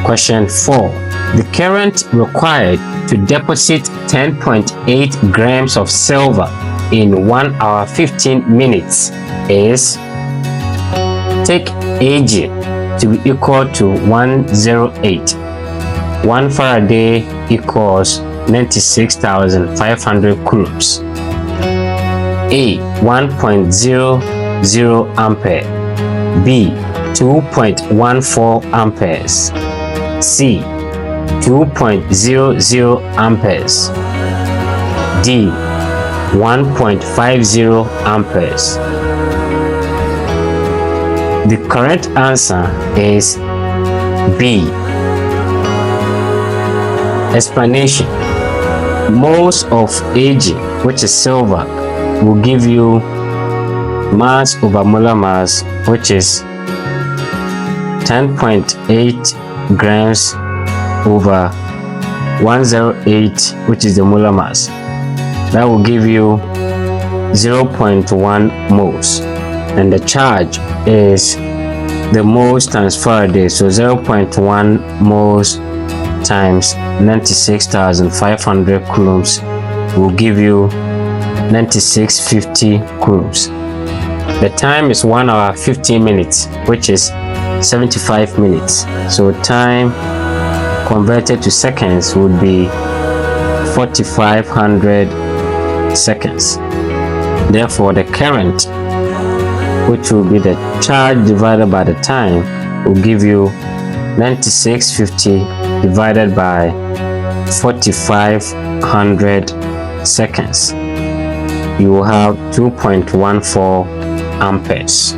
Question 4. The current required to deposit 10.8 grams of silver in 1 hour 15 minutes is, take AG to be equal to 108. 1 Faraday equals 96,500 coulombs. A. 1.00 ampere. B. 2.14 amperes. C. 2.00 amperes. D. 1.50 amperes. The correct answer is B. Explanation. Moles of Ag, which is silver, will give you mass over molar mass, which is 10.8 grams over 108, which is the molar mass. That will give you 0.1 moles, and the charge is the moles times Faraday, so 0.1 moles times 96,500 coulombs will give you 9650 coulombs. The time is 1 hour 15 minutes, which is 75 minutes. So time converted to seconds would be 4,500 seconds. Therefore, the current, which will be the charge divided by the time, will give you 9650 divided by 4,500 seconds. You will have 2.14 amperes.